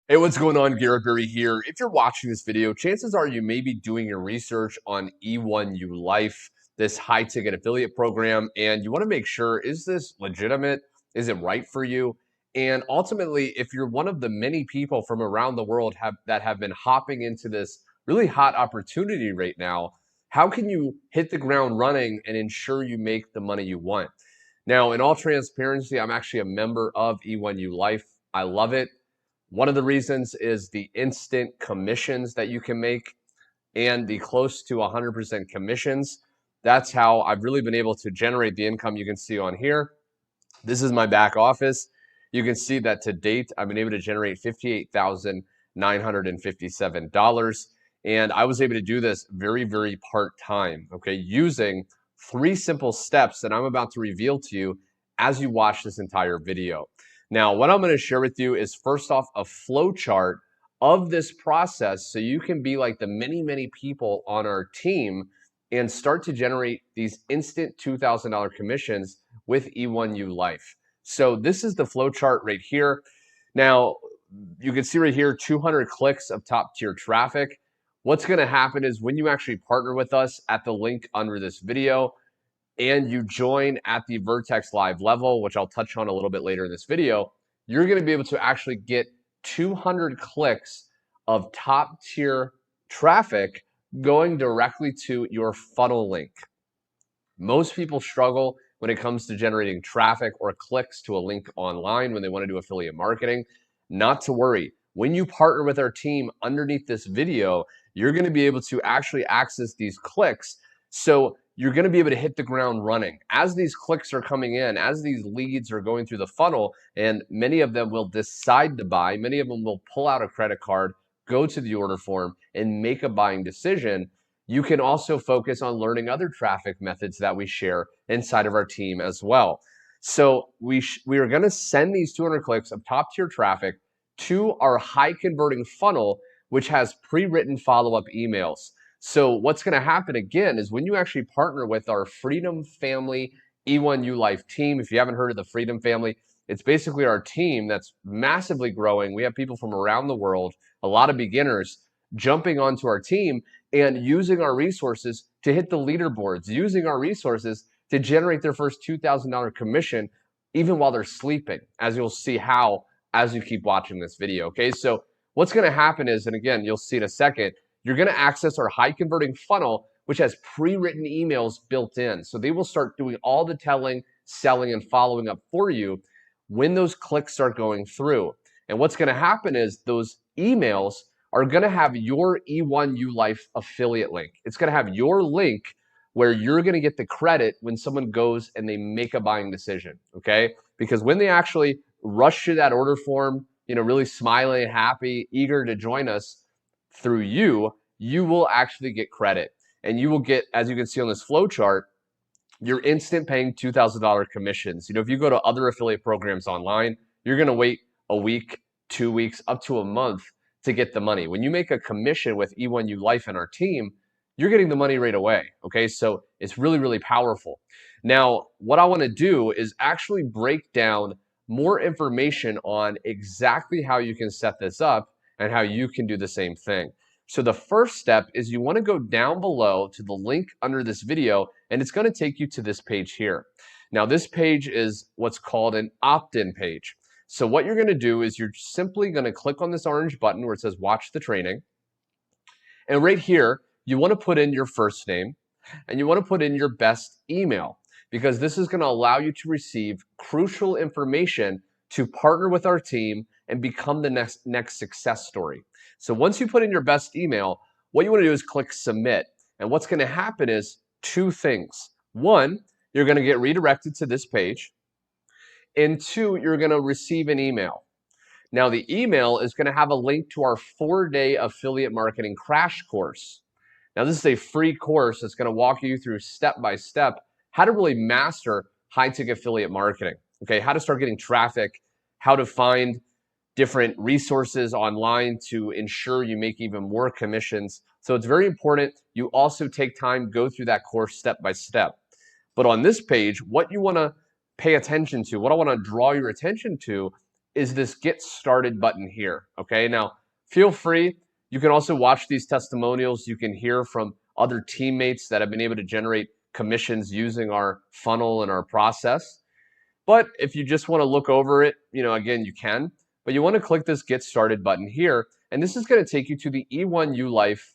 Hey, what's going on? Garrett Berry here. If you're watching this video, chances are you may be doing your research on E1U Life, this high ticket affiliate program, and you want to make sure, is this legitimate? Is it right for you? And ultimately, if you're one of the many people from around the world that have been hopping into this really hot opportunity right now, how can you hit the ground running and ensure you make the money you want? Now, in all transparency, I'm actually a member of E1U Life. I love it. One of the reasons is the instant commissions that you can make and the close to 100% commissions. That's how I've really been able to generate the income you can see on here. This is my back office. You can see that to date, I've been able to generate $58,957. And I was able to do this very, very part-time, okay, using three simple steps that I'm about to reveal to you as you watch this entire video. Now, what I'm going to share with you is first off a flow chart of this process so you can be like the many, many people on our team and start to generate these instant $2,000 commissions with E1U Life. So this is the flow chart right here. Now, you can see right here 200 clicks of top tier traffic. What's going to happen is when you actually partner with us at the link under this video, and you join at the Vertex Live level, which I'll touch on a little bit later in this video, you're going to be able to actually get 200 clicks of top tier traffic going directly to your funnel link. Most people struggle when it comes to generating traffic or clicks to a link online when they want to do affiliate marketing. Not to worry. When you partner with our team underneath this video, you're going to be able to actually access these clicks. So you're going to be able to hit the ground running. As these clicks are coming in, as these leads are going through the funnel, and many of them will decide to buy, many of them will pull out a credit card, go to the order form, and make a buying decision. You can also focus on learning other traffic methods that we share inside of our team as well. So we are going to send these 200 clicks of top tier traffic to our high converting funnel, which has pre-written follow-up emails. So what's going to happen again is when you actually partner with our Freedom Family E1U Life team, if you haven't heard of the Freedom Family, it's basically our team that's massively growing. We have people from around the world, a lot of beginners jumping onto our team and using our resources to hit the leaderboards, using our resources to generate their first $2,000 commission even while they're sleeping, as you'll see how as you keep watching this video, okay? So what's going to happen is, and again, you'll see in a second, you're going to access our high converting funnel, which has pre-written emails built in. So they will start doing all the telling, selling, and following up for you when those clicks start going through. And what's going to happen is those emails are going to have your E1U Life affiliate link. It's going to have your link where you're going to get the credit when someone goes and they make a buying decision, okay? Because when they actually rush to that order form, really smiling, happy, eager to join us, through you, you will actually get credit. And you will get, as you can see on this flow chart, your instant paying $2,000 commissions. If you go to other affiliate programs online, you're going to wait a week, 2 weeks, up to a month to get the money. When you make a commission with E1U Life and our team, you're getting the money right away. Okay, so it's really, really powerful. Now, what I want to do is actually break down more information on exactly how you can set this up and how you can do the same thing. So the first step is you want to go down below to the link under this video, and it's going to take you to this page here. Now, this page is what's called an opt-in page. So what you're going to do is you're simply going to click on this orange button where it says watch the training. And right here, you want to put in your first name and you want to put in your best email, because this is going to allow you to receive crucial information to partner with our team and become the next success story. So once you put in your best email, what you want to do is click submit. And what's going to happen is two things. One, you're going to get redirected to this page. And two, you're going to receive an email. Now, the email is going to have a link to our 4-day affiliate marketing crash course. Now, this is a free course that's going to walk you through step by step how to really master high ticket affiliate marketing. Okay, how to start getting traffic, how to find different resources online to ensure you make even more commissions. So it's very important you also take time, go through that course step by step. But on this page, what you want to pay attention to, what I want to draw your attention to is this Get Started button here. Okay, now feel free. You can also watch these testimonials. You can hear from other teammates that have been able to generate commissions using our funnel and our process. But if you just want to look over it, again, you can. But you want to click this Get Started button here. And this is going to take you to the E1U Life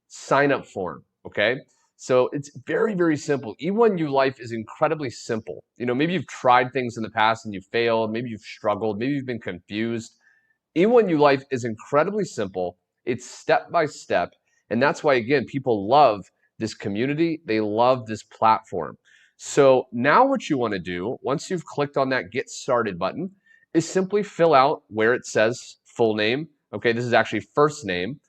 sign up form. Okay. So it's very, very simple. E1U Life is incredibly simple. Maybe you've tried things in the past and you failed. Maybe you've struggled. Maybe you've been confused. E1U Life is incredibly simple. It's step by step. And that's why, again, people love this community. They love this platform. So now what you want to do, once you've clicked on that Get Started button, is simply fill out where it says full name. Okay, this is actually first name.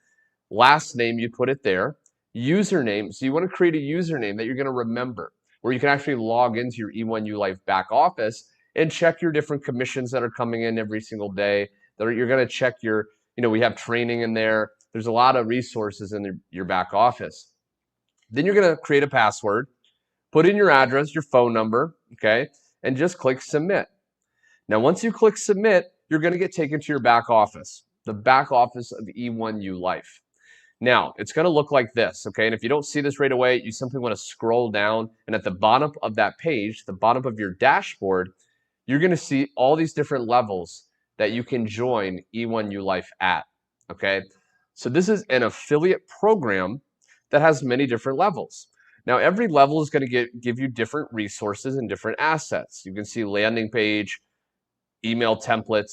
Last name, you put it there. Username, so you want to create a username that you're going to remember, where you can actually log into your E1U Life back office and check your different commissions that are coming in every single day. You're going to check your, we have training in there. There's a lot of resources in your back office. Then you're going to create a password, put in your address, your phone number, okay, and just click submit. Now, once you click submit, you're going to get taken to your back office, the back office of E1U Life. Now, it's going to look like this, okay? And if you don't see this right away, you simply want to scroll down, and at the bottom of that page, the bottom of your dashboard, you're going to see all these different levels that you can join E1U Life at, okay? So this is an affiliate program that has many different levels. Now, every level is going to give you different resources and different assets. You can see landing page, email templates.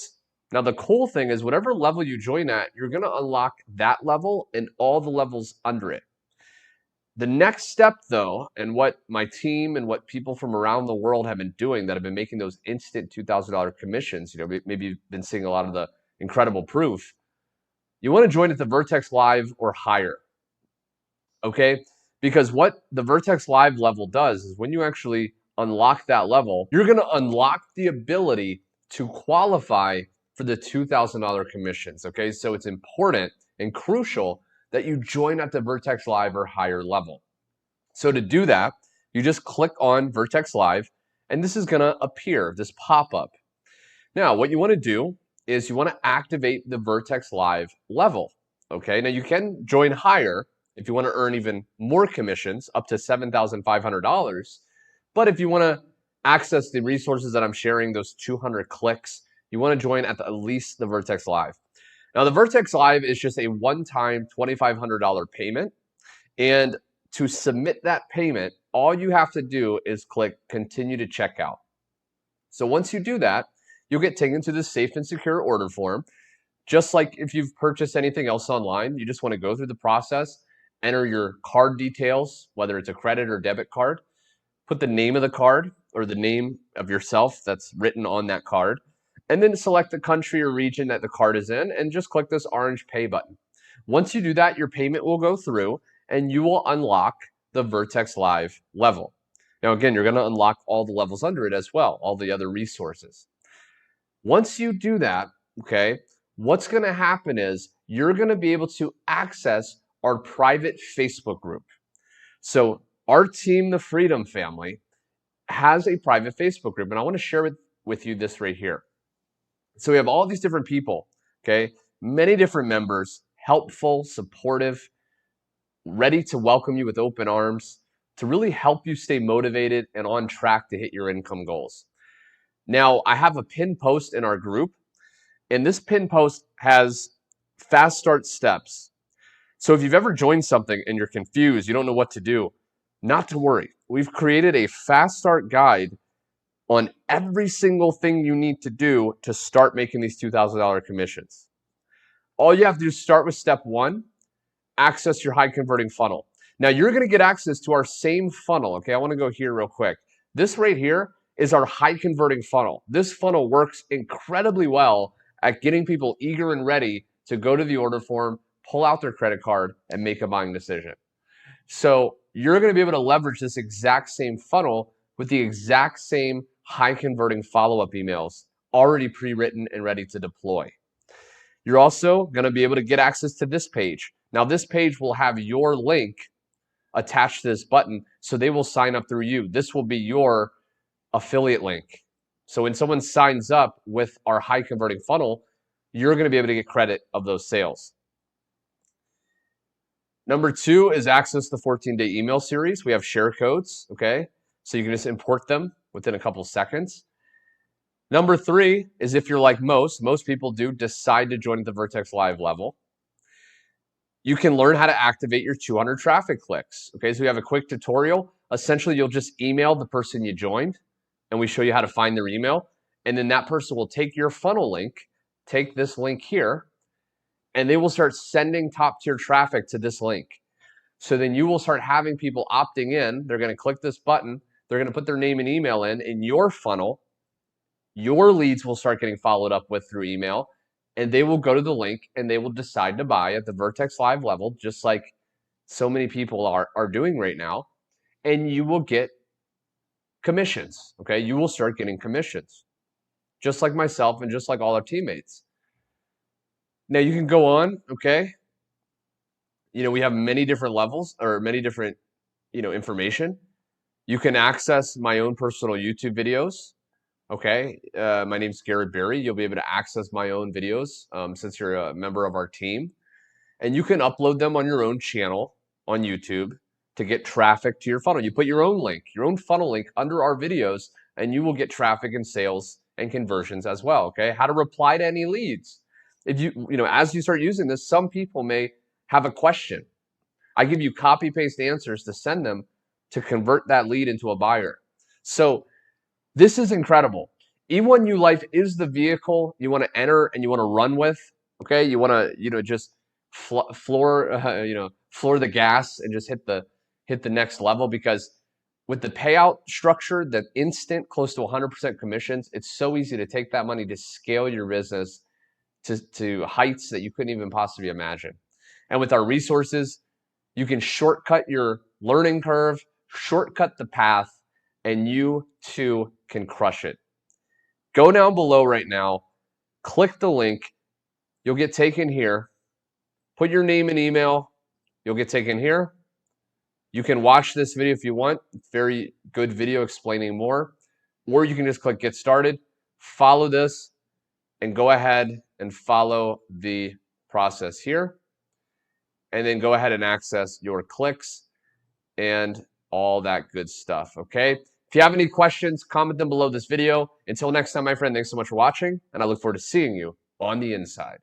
Now, the cool thing is whatever level you join at, you're going to unlock that level and all the levels under it. The next step, though, and what my team and what people from around the world have been doing that have been making those instant $2,000 commissions, maybe you've been seeing a lot of the incredible proof. You want to join at the Vertex Live or higher, okay? Because what the Vertex Live level does is when you actually unlock that level, you're going to unlock the ability to qualify for the $2,000 commissions, okay? So it's important and crucial that you join at the Vertex Live or higher level. So to do that, you just click on Vertex Live, and this is going to appear, this pop-up. Now, what you want to do is you want to activate the Vertex Live level, okay? Now, you can join higher if you want to earn even more commissions, up to $7,500. But if you want to access the resources that I'm sharing, those 200 clicks, you want to join at least the Vertex Live. Now, the Vertex Live is just a one-time $2,500 payment. And to submit that payment, all you have to do is click Continue to Checkout. So once you do that, you'll get taken to this safe and secure order form. Just like if you've purchased anything else online, you just want to go through the process, enter your card details, whether it's a credit or debit card, put the name of the card or the name of yourself that's written on that card, and then select the country or region that the card is in and just click this orange pay button. Once you do that, your payment will go through and you will unlock the Vertex Live level. Now, again, you're going to unlock all the levels under it as well, all the other resources. Once you do that, okay, what's going to happen is you're going to be able to access our private Facebook group. So our team, the Freedom Family, has a private Facebook group, and I want to share with you this right here. So we have all these different people, okay, many different members, helpful, supportive, ready to welcome you with open arms, to really help you stay motivated and on track to hit your income goals. Now, I have a pinned post in our group, and this pinned post has fast start steps. So if you've ever joined something and you're confused, you don't know what to do, not to worry. We've created a fast start guide on every single thing you need to do to start making these $2,000 commissions. All you have to do is start with step one, access your high converting funnel. Now you're going to get access to our same funnel. Okay, I want to go here real quick. This right here is our high converting funnel. This funnel works incredibly well at getting people eager and ready to go to the order form, pull out their credit card, and make a buying decision. So you're going to be able to leverage this exact same funnel with the exact same high converting follow-up emails already pre-written and ready to deploy. You're also going to be able to get access to this page. Now, this page will have your link attached to this button, so they will sign up through you. This will be your affiliate link. So when someone signs up with our high converting funnel, you're going to be able to get credit of those sales. Number 2 is access the 14-day email series. We have share codes, okay? So you can just import them within a couple seconds. Number 3 is if you're like most people do decide to join at the Vertex Live level, you can learn how to activate your 200 traffic clicks. Okay, so we have a quick tutorial. Essentially, you'll just email the person you joined, and we show you how to find their email. And then that person will take your funnel link, take this link here, and they will start sending top tier traffic to this link. So then you will start having people opting in. They're going to click this button. They're going to put their name and email in your funnel. Your leads will start getting followed up with through email, and they will go to the link and they will decide to buy at the Vertex Live level, just like so many people are doing right now. And you will get commissions, okay? You will start getting commissions, just like myself and just like all our teammates. Now you can go on, okay? You know, we have many different levels or many different, information. You can access my own personal YouTube videos. Okay, my name's Garrett Berry. You'll be able to access my own videos since you're a member of our team. And you can upload them on your own channel on YouTube to get traffic to your funnel. You put your own link, your own funnel link under our videos, and you will get traffic and sales and conversions as well, okay? How to reply to any leads. If as you start using this, some people may have a question. I give you copy-paste answers to send them to convert that lead into a buyer. So this is incredible. E1U Life is the vehicle you want to enter and you want to run with. Okay, you want to just floor the gas and just hit the next level, because with the payout structure, the instant close to 100% commissions, it's so easy to take that money to scale your business to heights that you couldn't even possibly imagine. And with our resources, you can shortcut your learning curve, shortcut the path, and you too can crush it. Go down below right now, click the link, you'll get taken here, put your name and email, you'll get taken here. You can watch this video if you want, very good video explaining more, or you can just click get started, follow this, and go ahead and follow the process here, and then go ahead and access your clicks and all that good stuff, okay? If you have any questions, comment them below this video. Until next time, my friend, thanks so much for watching, and I look forward to seeing you on the inside.